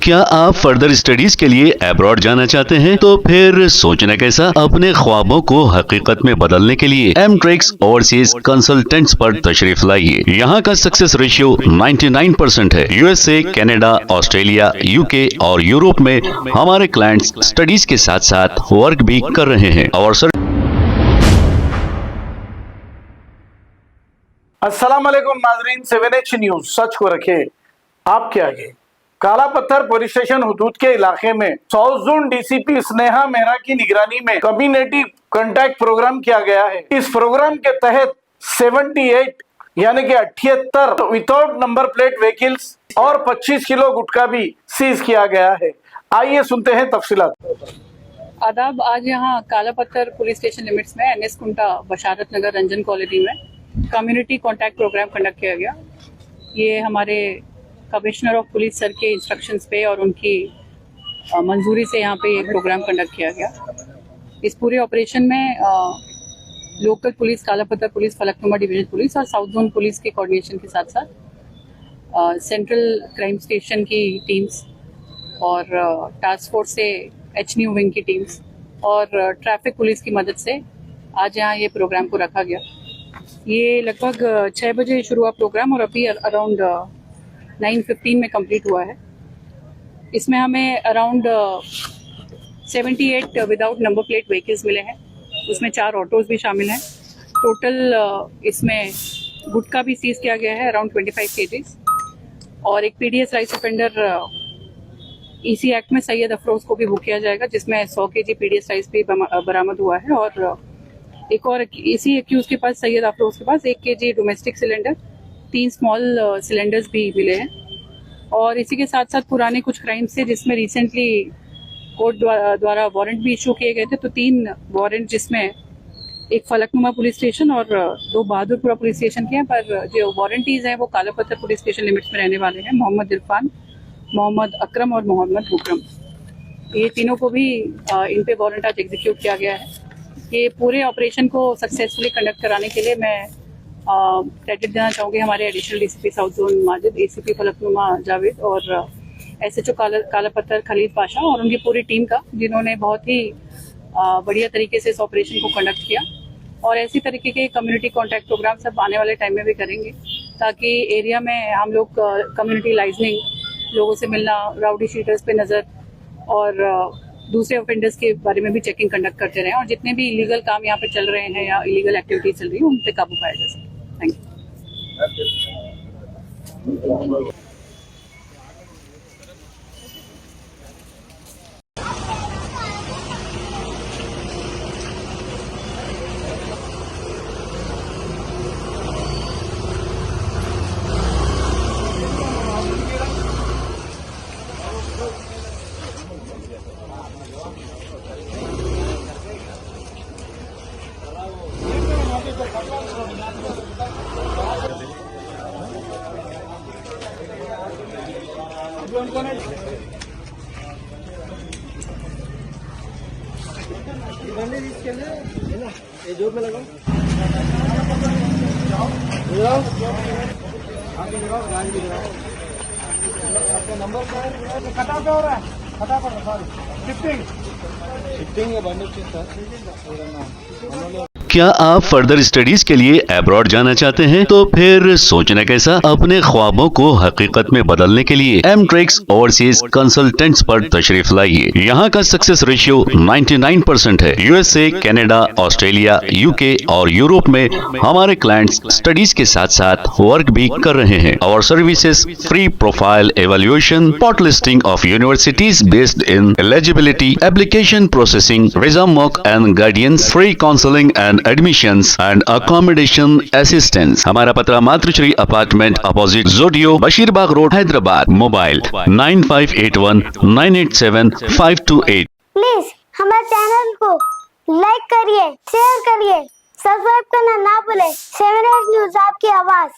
क्या आप further studies के लिए अब्रॉड जाना चाहते हैं? तो फिर सोचना कैसा, अपने ख्वाबों को हकीकत में बदलने के लिए एमट्रिक्स ओवरसीज कंसल्टेंट्स पर तशरीफ लाइए। यहाँ का सक्सेस रेशियो 99% है। यूएसए, कनाडा, ऑस्ट्रेलिया, यूके और यूरोप में हमारे क्लाइंट्स स्टडीज के साथ साथ वर्क भी कर रहे हैं और अस्सलाम वालेकुम नाजरीन, 7H न्यूज सच को रखे आपके आगे। काला पत्थर पुलिस स्टेशन हुदूद के इलाके में south zone DCP Sneha Mehra की निगरानी में कम्युनिटी कांटेक्ट प्रोग्राम किया गया है। इस प्रोग्राम के तहत 78 यानी कि 78 विदाउट नंबर प्लेट व्हीकल्स और 25 किलो गुटखा भी सीज किया गया है। आइए सुनते हैं तफसीलात। आदाब। आज यहाँ काला पत्थर पुलिस स्टेशन लिमिट्स में NS कुंटा बशारत नगर रंजन कॉलोनी में कम्युनिटी कांटेक्ट प्रोग्राम कंडक्ट किया गया। ये हमारे कमिश्नर ऑफ पुलिस सर के इंस्ट्रक्शंस पे और उनकी मंजूरी से यहाँ पे ये प्रोग्राम कंडक्ट किया गया। इस पूरे ऑपरेशन में लोकल पुलिस, काला पत्थर पुलिस, फलकनुमा डिवीजन पुलिस और साउथ जोन पुलिस के कोऑर्डिनेशन के साथ साथ सेंट्रल क्राइम स्टेशन की टीम्स और टास्क फोर्स से HNU विंग की टीम्स और ट्रैफिक पुलिस की मदद से आज यहाँ ये प्रोग्राम को रखा गया। ये लगभग 6 बजे शुरू हुआ प्रोग्राम और अभी अराउंड 9:15 में कंप्लीट हुआ है। इसमें हमें around 78 without number plate vehicles मिले हैं, उसमें 4 ऑटोज भी शामिल हैं। टोटल इसमें गुटखा भी सीज किया गया है अराउंड 25 kgs और एक PDS rice offender EC act में सैयद अफरोज को भी बुक किया जाएगा, जिसमें 100 kg PDS राइस भी बरामद हुआ है। और एक और इसी एक्यूज के पास, सैयद अफरोज के पास 1 kg domestic cylinder, 3 small cylinders भी मिले हैं। और इसी के साथ साथ पुराने कुछ क्राइम्स से जिसमें रिसेंटली कोर्ट द्वारा वारंट भी इशू किए गए थे, तो 3 वारंट, जिसमें एक फलकनुमा पुलिस स्टेशन और 2 बहादुरपुरा पुलिस स्टेशन के हैं। पर जो वारंटीज हैं वो काला पत्थर पुलिस स्टेशन लिमिट्स में रहने वाले हैं, मोहम्मद इरफान, मोहम्मद अकरम और मोहम्मद हुक्रम। ये तीनों को भी इन पे वारंट आज एग्जीक्यूट किया गया है। ये पूरे ऑपरेशन को सक्सेसफुली कंडक्ट कराने के लिए मैं क्रेडिट देना चाहूँगी हमारे additional DCP south zone Majid, ACP Falaknuma Javed और SHO काला पत्थर खलीद पाशा और उनकी पूरी टीम का, जिन्होंने बहुत ही बढ़िया तरीके से इस ऑपरेशन को कंडक्ट किया। और ऐसी तरीके के कम्युनिटी कांटेक्ट प्रोग्राम सब आने वाले टाइम में भी करेंगे, ताकि एरिया में हम लोग कम्युनिटी लाइजनिंग, लोगों से मिलना, राउडी शीटर्स पे नज़र और दूसरे ऑफेंडर्स के बारे में भी चेकिंग कंडक्ट करते रहें और जितने भी इलीगल काम यहाँ पे चल रहे हैं या इलीगल एक्टिविटीज चल रही है उन पे काबू पाया जा सके। Thank you. जोर में लगाओ, आपका नंबर क्या है? खटा पे हो रहा है, खटा पर शिफ्टिंग है बंद सर। क्या आप फर्दर स्टडीज के लिए अब्रॉड जाना चाहते हैं? तो फिर सोचना कैसा, अपने ख्वाबों को हकीकत में बदलने के लिए एमट्रिक्स ओवरसीज कंसल्टेंट्स पर तशरीफ लाइए। यहाँ का सक्सेस रेशियो 99% है। यूएसए, कनाडा, ऑस्ट्रेलिया, यूके और यूरोप में हमारे क्लाइंट्स स्टडीज के साथ साथ वर्क भी कर रहे हैं और services free profile evaluation, spot listing of universities based in eligibility, application processing, visa mock and guidance, free counselling and admissions and accommodation assistance. हमारा पता मातृश्री अपार्टमेंट अपोजिट जोडियो, Basheerbagh road, Hyderabad. Mobile 9581987528। Please हमारे चैनल को लाइक करिए, share करिए, subscribe करना ना भूले। 7H न्यूज, आपकी आवाज।